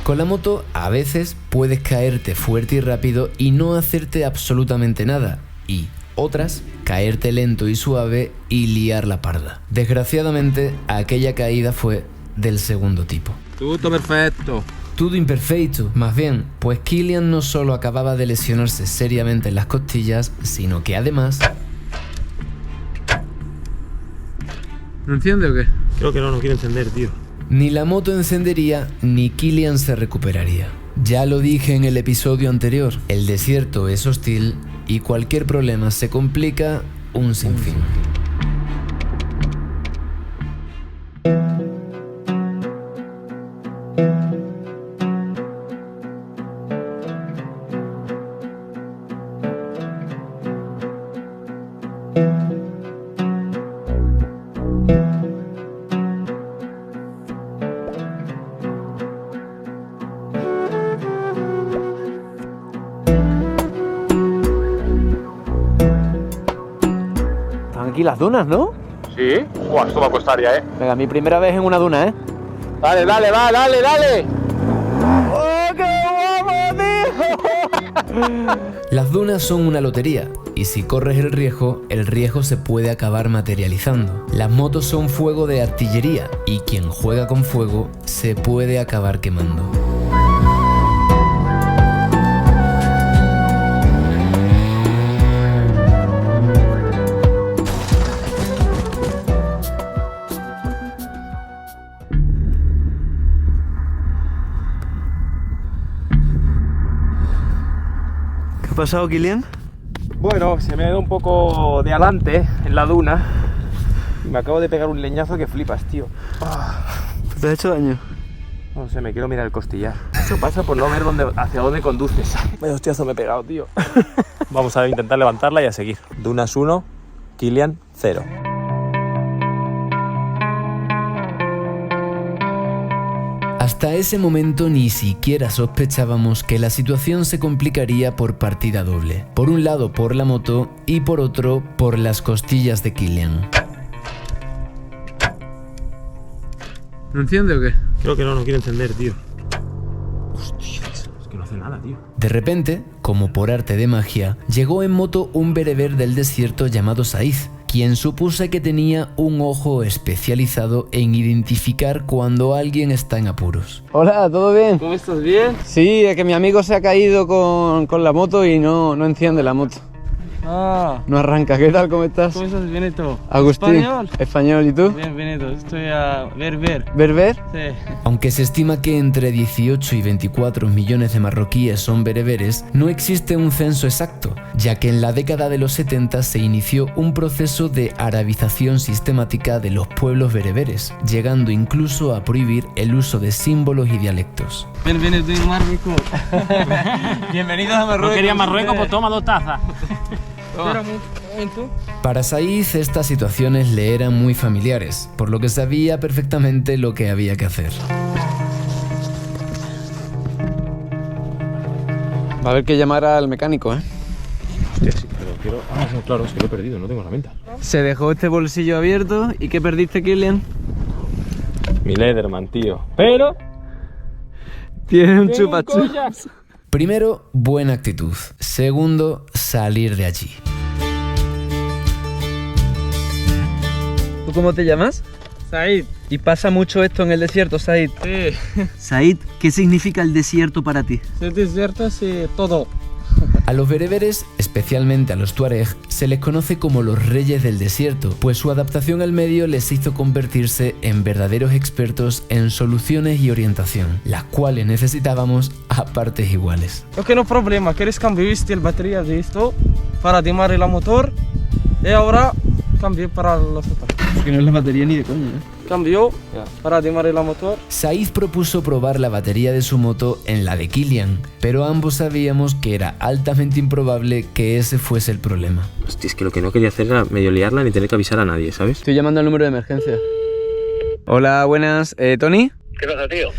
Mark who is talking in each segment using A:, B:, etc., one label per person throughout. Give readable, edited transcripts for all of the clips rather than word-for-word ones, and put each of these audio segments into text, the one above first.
A: Con la moto a veces puedes caerte fuerte y rápido y no hacerte absolutamente nada, y otras caerte lento y suave y liar la parda. Desgraciadamente aquella caída fue del segundo tipo.
B: Tutto perfecto.
A: Todo imperfecto, más bien, pues Kylian no solo acababa de lesionarse seriamente en las costillas, sino que además...
B: ¿No enciende o qué?
C: Creo que no quiere encender, tío.
A: Ni la moto encendería, ni Kylian se recuperaría. Ya lo dije en el episodio anterior, el desierto es hostil y cualquier problema se complica un sinfín.
D: Aquí las dunas, ¿no?
C: ¿Sí? Buah, esto va a costar ya,
D: Venga, mi primera vez en una duna, ¿eh?
C: Dale, dale, va, dale, dale.
D: ¡Oh, qué guapo, tío!
A: Las dunas son una lotería, y si corres el riesgo se puede acabar materializando. Las motos son fuego de artillería, y quien juega con fuego se puede acabar quemando.
D: ¿Qué ha pasado, Kylian?
C: Bueno, se me ha ido un poco de adelante en la duna y me acabo de pegar un leñazo que flipas, tío.
D: ¿Te has hecho daño?
C: No sé, me quiero mirar el costillar. Eso pasa por no ver hacia dónde conduces. Vaya hostiazo me he pegado, tío. Vamos a intentar levantarla y a seguir. Dunas 1, Kylian 0.
A: Hasta ese momento ni siquiera sospechábamos que la situación se complicaría por partida doble. Por un lado por la moto y por otro por las costillas de Kylian.
B: ¿No enciende o qué?
C: Creo que no quiere encender, tío. Hostia, es que no hace nada, tío.
A: De repente, como por arte de magia, llegó en moto un bereber del desierto llamado Said, quien supuse que tenía un ojo especializado en identificar cuando alguien está en apuros.
D: Hola, ¿todo bien?
B: ¿Cómo estás? ¿Bien?
D: Sí, es que mi amigo se ha caído con la moto y no enciende la moto.
B: Ah,
D: No arranca. ¿Qué tal? ¿Cómo estás?
B: ¿cómo estás, Benito?
D: Agustín.
B: ¿Español?
D: Español, ¿y tú?
B: Bien, Benito. Estoy a ver.
D: ¿Berber?
B: Sí.
A: Aunque se estima que entre 18 y 24 millones de marroquíes son bereberes, no existe un censo exacto, ya que en la década de los 70 se inició un proceso de arabización sistemática de los pueblos bereberes, llegando incluso a prohibir el uso de símbolos y dialectos.
B: Bienvenido a Marruecos.
D: Bienvenidos a Marruecos.
C: No quería Marruecos, pues toma 2 tazas.
B: Espera un momento.
A: Para Said estas situaciones le eran muy familiares, por lo que sabía perfectamente lo que había que hacer.
D: Va a haber que llamar al mecánico, ¿eh?
C: Hostia, sí, pero quiero... Ah, no, claro, es que lo he perdido, no tengo herramientas.
D: Se dejó este bolsillo abierto. ¿Y qué perdiste, Kylian?
C: Mi Lederman, tío. Pero...
D: Tiene un chupachups.
A: Primero, buena actitud. Segundo, salir de allí.
D: ¿Tú cómo te llamas?
B: Said.
D: ¿Y pasa mucho esto en el desierto, Said?
B: Sí.
D: Said, ¿qué significa el desierto para ti?
B: El desierto es todo.
A: A los bereberes, especialmente a los tuareg, se les conoce como los reyes del desierto, pues su adaptación al medio les hizo convertirse en verdaderos expertos en soluciones y orientación, las cuales necesitábamos a partes iguales.
B: Ok, no problema. ¿Quieres cambiar la batería de esto para dimar el motor? Y ahora cambio para los otros.
D: Que no es la batería ni de coña, ¿eh?
B: Cambio para dimar el motor.
A: Said propuso probar la batería de su moto en la de Kylian, pero ambos sabíamos que era altamente improbable que ese fuese el problema.
C: Hostia, es que lo que no quería hacer era medio liarla ni tener que avisar a nadie, ¿sabes?
D: Estoy llamando al número de emergencia. Hola, buenas. ¿Tony?
E: ¿Qué pasa, tío?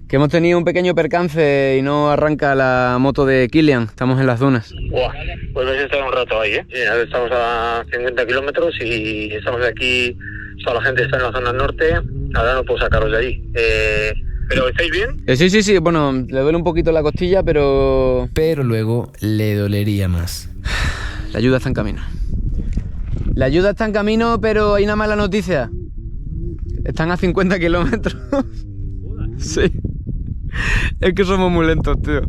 D: Que hemos tenido un pequeño percance y no arranca la moto de Kylian. Estamos en las dunas.
E: Buah, pues vais a estar un rato ahí, ¿eh? Estamos a 50 kilómetros y estamos de aquí, toda la gente está en la zona norte Ahora no puedo sacaros de ahí. ¿Pero estáis bien?
D: Sí, bueno, le duele un poquito la costilla, pero...
A: Pero luego le dolería más.
D: La ayuda está en camino. La ayuda está en camino, pero hay una mala noticia. Están a 50 kilómetros. Sí. Es que somos muy lentos, tío.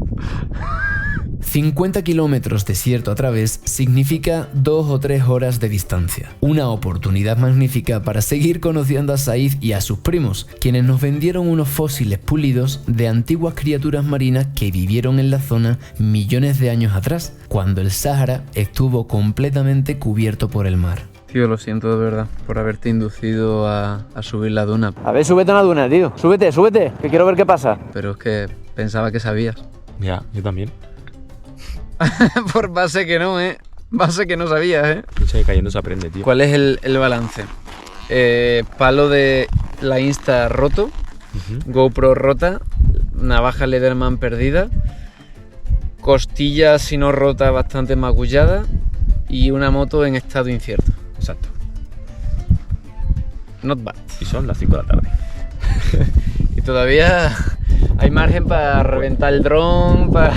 A: 50 kilómetros desierto a través significa 2 o 3 horas de distancia. Una oportunidad magnífica para seguir conociendo a Said y a sus primos, quienes nos vendieron unos fósiles pulidos de antiguas criaturas marinas que vivieron en la zona millones de años atrás, cuando el Sáhara estuvo completamente cubierto por el mar.
D: Tío, lo siento de verdad por haberte inducido a subir la duna. A ver, súbete a una duna, tío. Súbete, que quiero ver qué pasa. Pero es que pensaba que sabías.
C: Ya, yo también.
D: Por base que no, Base que no sabías,
C: Piensa que cayendo se aprende, tío.
D: ¿Cuál es el balance? Palo de la Insta roto, GoPro rota, navaja Leatherman perdida, costilla si no rota bastante magullada y una moto en estado incierto.
C: Exacto.
D: Not bad.
C: Y son las 5 de la tarde.
D: Y todavía hay margen para reventar el dron, para...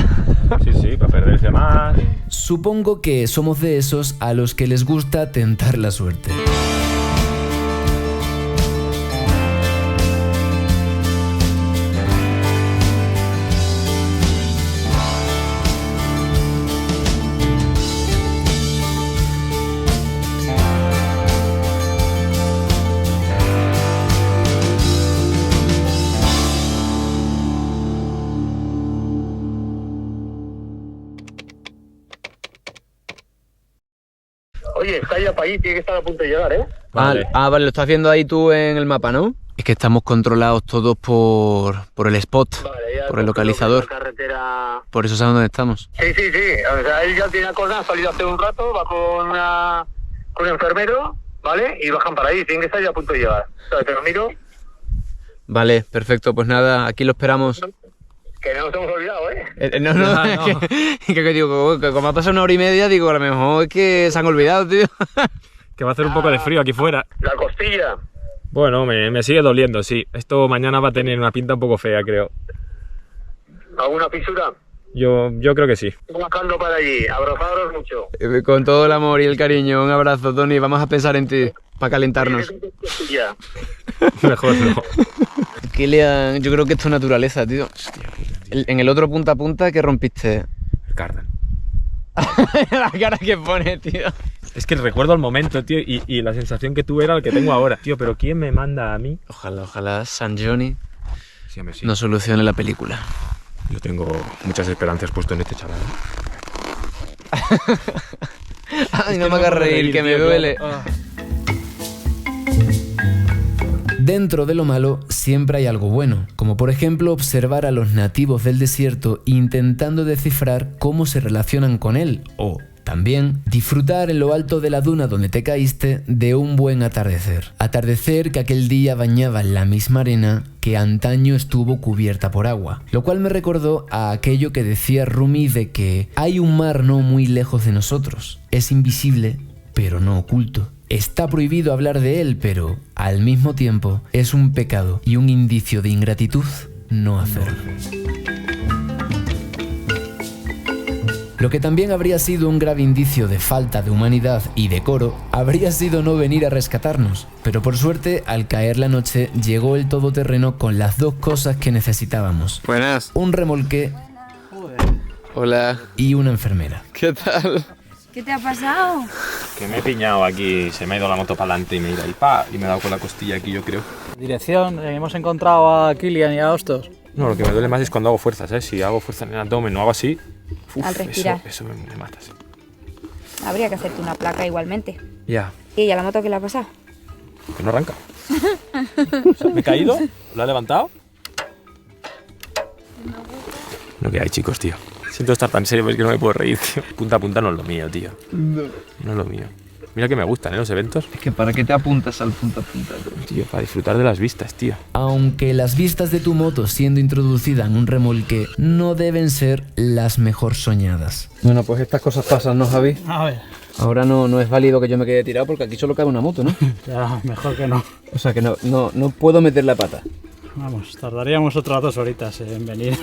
C: Sí, para perderse más.
A: Supongo que somos de esos a los que les gusta tentar la suerte.
E: Oye, está ya para ahí, tiene que estar a punto de llegar, ¿eh?
C: Vale.
D: Vale, lo estás viendo ahí tú en el mapa, ¿no? Es que estamos controlados todos por el spot,
E: Vale, ya
D: por el localizador.
E: La carretera...
D: Por eso sabemos dónde estamos.
E: Sí. O sea, él ya tiene cosa, ha salido hace un rato, va con un enfermero, ¿vale? Y bajan para ahí, tienen que estar ya a punto de llegar. O sea, te lo miro.
D: Vale, perfecto, pues nada, aquí lo esperamos.
E: Que no nos hemos olvidado, ¿eh?
D: No. Que digo, que como ha pasado 1 hora y media, digo, a lo mejor es que se han olvidado, tío.
C: Que va a hacer un poco de frío aquí fuera.
E: La costilla.
C: Bueno, me sigue doliendo, sí. Esto mañana va a tener una pinta un poco fea, creo.
E: ¿Alguna fisura?
C: Yo creo que sí.
E: Bajando para allí, abrazaros mucho.
D: Con todo el amor y el cariño, un abrazo, Tony. Vamos a pensar en ti, para calentarnos.
E: Ya.
C: Mejor no.
D: Kilian, yo creo que esto es naturaleza, tío. En el otro punta a punta, ¿qué rompiste?
C: El cardan.
D: La cara que pone, tío.
C: Es que recuerdo el momento, tío, y la sensación que tuve era la que tengo ahora. Tío, pero ¿quién me manda a mí?
D: Ojalá San Johnny
C: Sí, sí.
D: no solucione la película.
C: Yo tengo muchas esperanzas puesto en este chaval.
D: Ay, no me hagas reír, que me duele.
A: Dentro de lo malo siempre hay algo bueno, como por ejemplo observar a los nativos del desierto intentando descifrar cómo se relacionan con él, o también disfrutar en lo alto de la duna donde te caíste de un buen atardecer. Atardecer que aquel día bañaba la misma arena que antaño estuvo cubierta por agua, lo cual me recordó a aquello que decía Rumi de que hay un mar no muy lejos de nosotros, es invisible pero no oculto. Está prohibido hablar de él, pero al mismo tiempo es un pecado y un indicio de ingratitud no hacerlo. Lo que también habría sido un grave indicio de falta de humanidad y decoro habría sido no venir a rescatarnos, pero por suerte al caer la noche llegó el todoterreno con las 2 cosas que necesitábamos.
D: Buenas.
A: Un remolque
D: Hola.
A: y una enfermera.
D: ¿Qué tal?
F: ¿Qué te ha pasado?
C: Que me he piñado aquí, se me ha ido la moto para adelante y me he ido ahí, y me he dado con la costilla aquí, yo creo.
B: Dirección, hemos encontrado a Kilian y a Hostos.
C: No, lo que me duele más es cuando hago fuerzas, ¿eh? Si hago fuerza en el abdomen, no hago así,
F: Al respirar.
C: Eso me mata, sí.
F: Habría que hacerte una placa igualmente.
C: Ya,
F: ¿Y ella la moto qué le ha pasado?
C: que no arranca. O sea, me he caído, lo he levantado. Lo que hay, chicos, tío. Siento estar tan serio, pero es que no me puedo reír, tío. Punta a punta no es lo mío, tío. No es lo mío. Mira que me gustan, los eventos.
D: Es que ¿para qué te apuntas al punta a punta,
C: Tío, para disfrutar de las vistas, tío.
A: Aunque las vistas de tu moto siendo introducida en un remolque no deben ser las mejor soñadas.
D: Bueno, pues estas cosas pasan, ¿no, Javi?
B: A ver,
D: Ahora no es válido que yo me quede tirado porque aquí solo cabe una moto, ¿no?
G: Ya, mejor que no.
D: O sea que no puedo meter la pata.
G: Vamos, tardaríamos otras 2 horitas en venir.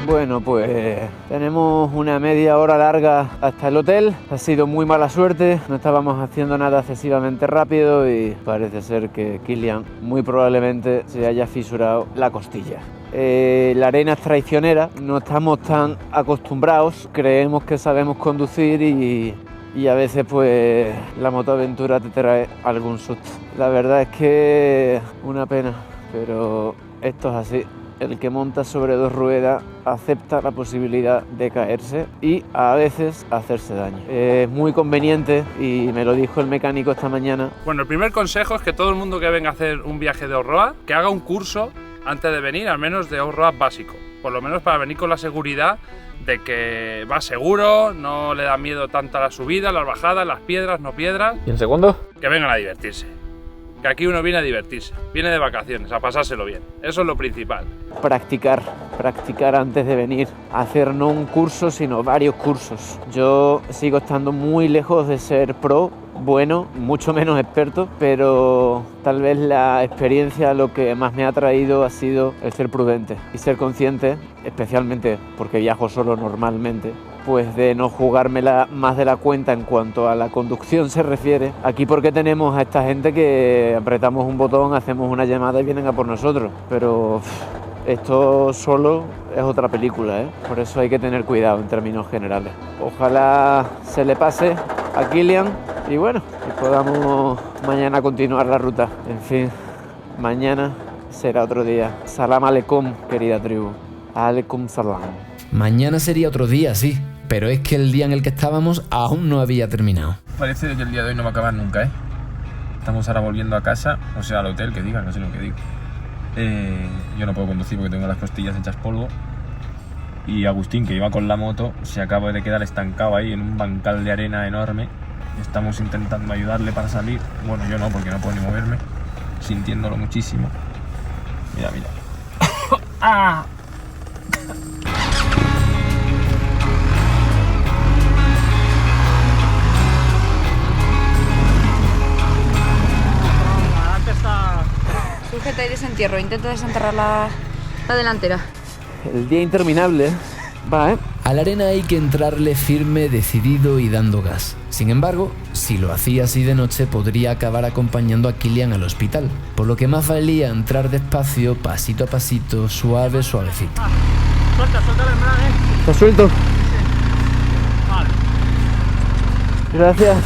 D: Bueno, pues tenemos una media hora larga hasta el hotel. Ha sido muy mala suerte, no estábamos haciendo nada excesivamente rápido y parece ser que Kilian muy probablemente se haya fisurado la costilla. La arena es traicionera, no estamos tan acostumbrados, creemos que sabemos conducir y a veces pues la motoaventura te trae algún susto. La verdad es que una pena, pero esto es así. El que monta sobre 2 ruedas acepta la posibilidad de caerse y a veces hacerse daño. Es muy conveniente y me lo dijo el mecánico esta mañana.
H: Bueno, el primer consejo es que todo el mundo que venga a hacer un viaje de off-road, que haga un curso antes de venir, al menos de off-road básico. Por lo menos para venir con la seguridad de que va seguro, no le da miedo tanto a la subida, las bajadas, las piedras, no piedras.
C: ¿Y el segundo?
H: Que vengan a divertirse. Que aquí uno viene a divertirse, viene de vacaciones, a pasárselo bien. Eso es lo principal.
D: Practicar antes de venir. Hacer no un curso, sino varios cursos. Yo sigo estando muy lejos de ser pro, bueno, mucho menos experto, pero tal vez la experiencia lo que más me ha traído ha sido el ser prudente y ser consciente, especialmente porque viajo solo normalmente, pues de no jugármela más de la cuenta en cuanto a la conducción se refiere. Aquí porque tenemos a esta gente que apretamos un botón, hacemos una llamada y vienen a por nosotros, pero esto solo es otra película, ¿eh? Por eso hay que tener cuidado en términos generales. Ojalá se le pase a Kilian y bueno, que podamos mañana continuar la ruta. En fin, mañana será otro día. Salam aleikum, querida tribu. Aleikum salam.
A: Mañana sería otro día, sí, pero es que el día en el que estábamos aún no había terminado.
C: Parece que el día de hoy no va a acabar nunca, ¿eh? Estamos ahora volviendo a casa, o sea, al hotel, que digan, no sé lo que digo. Yo no puedo conducir porque tengo las costillas hechas polvo. Y Agustín, que iba con la moto, se acaba de quedar estancado ahí en un bancal de arena enorme. Estamos intentando ayudarle para salir. Bueno, yo no, porque no puedo ni moverme, sintiéndolo muchísimo. Mira, mira. ¡Ah!
F: Sujeta y desentierro, intento desenterrar la delantera.
D: El día interminable va, ¿eh?
A: A la arena hay que entrarle firme, decidido y dando gas. Sin embargo, si lo hacía así de noche, podría acabar acompañando a Kilian al hospital, por lo que más valía entrar despacio, pasito a pasito, suave, suavecito.
G: Suelta el embrague.
D: ¿Está suelto?
G: Vale.
D: Gracias.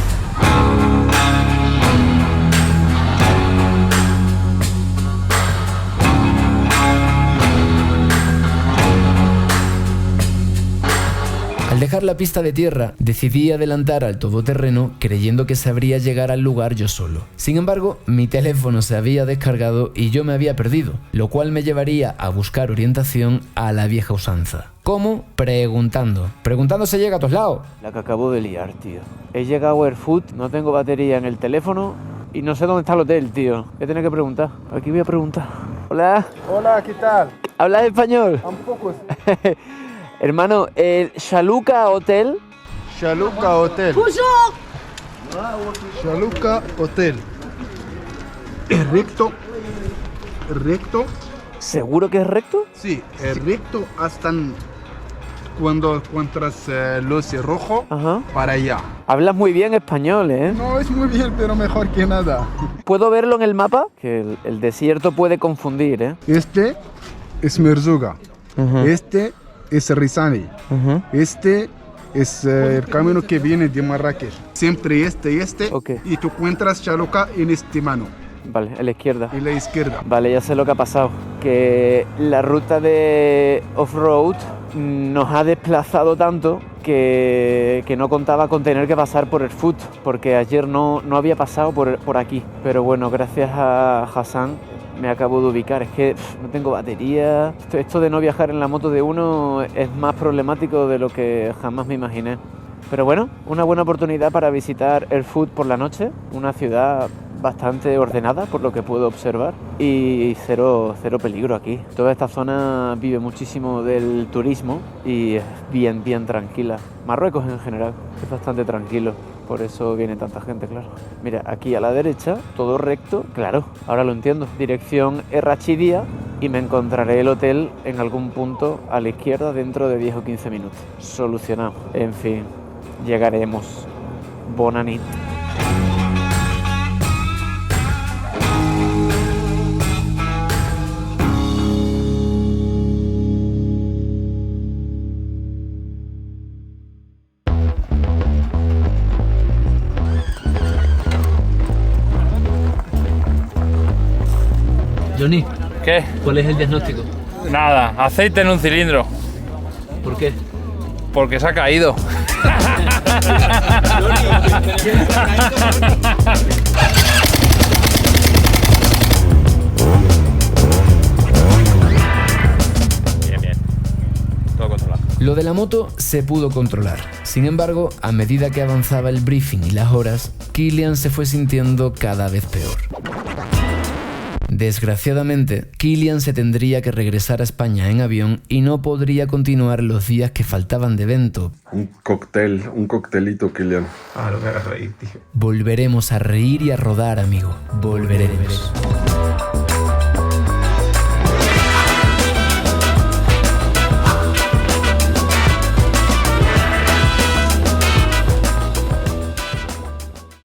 A: Al dejar la pista de tierra, decidí adelantar al todoterreno creyendo que sabría llegar al lugar yo solo. Sin embargo, mi teléfono se había descargado y yo me había perdido, lo cual me llevaría a buscar orientación a la vieja usanza. ¿Cómo? Preguntando. Preguntando se llega a todos lados.
D: La que acabo de liar, tío. He llegado a Airfood, no tengo batería en el teléfono y no sé dónde está el hotel, tío. Voy a tener que preguntar. Aquí voy a preguntar. Hola.
I: Hola, ¿qué tal?
D: ¿Hablas español?
I: Un poco.
D: Hermano, el Chaluca Hotel.
I: Chaluca Hotel. Chaluca Hotel. ¿Es recto? ¿Recto?
D: ¿Seguro que es recto?
I: Sí, es recto hasta cuando encuentras luz rojo.
D: Ajá.
I: Para allá.
D: Hablas muy bien español, ¿eh?
I: No es muy bien, pero mejor que nada.
D: ¿Puedo verlo en el mapa? Que el desierto puede confundir, ¿eh?
I: Este es Merzouga. Este es Rizani. Este es el camino que viene de Marrakech. Siempre este.
D: Okay.
I: Y tú encuentras Chaluca en este mano.
D: Vale, a la izquierda.
I: En la izquierda.
D: Vale, ya sé lo que ha pasado. Que la ruta de off-road nos ha desplazado tanto que no contaba con tener que pasar por el foot, porque ayer no había pasado por aquí. Pero bueno, gracias a Hassan me acabo de ubicar. Es que no tengo batería. Esto de no viajar en la moto de uno es más problemático de lo que jamás me imaginé. Pero bueno, una buena oportunidad para visitar el foot por la noche, una ciudad bastante ordenada por lo que puedo observar y cero peligro aquí. Toda esta zona vive muchísimo del turismo y es bien tranquila. Marruecos en general es bastante tranquilo, por eso viene tanta gente, claro. Mira, aquí a la derecha, todo recto, claro, ahora lo entiendo. Dirección Errachidia y me encontraré el hotel en algún punto a la izquierda dentro de 10 o 15 minutos. Solucionado. En fin, llegaremos. Bona nit.
A: Johnny,
H: ¿Qué?
A: ¿cuál es el diagnóstico?
H: Nada, aceite en un cilindro.
A: ¿Por qué?
H: Porque se ha caído.
C: Bien. Todo controlado.
A: Lo de la moto se pudo controlar. Sin embargo, a medida que avanzaba el briefing y las horas, Kilian se fue sintiendo cada vez peor. Desgraciadamente, Kilian se tendría que regresar a España en avión y no podría continuar los días que faltaban de evento.
J: Un coctelito, Kilian.
C: Ah, no me hagas reír, tío.
A: Volveremos a reír y a rodar, amigo. Volveremos.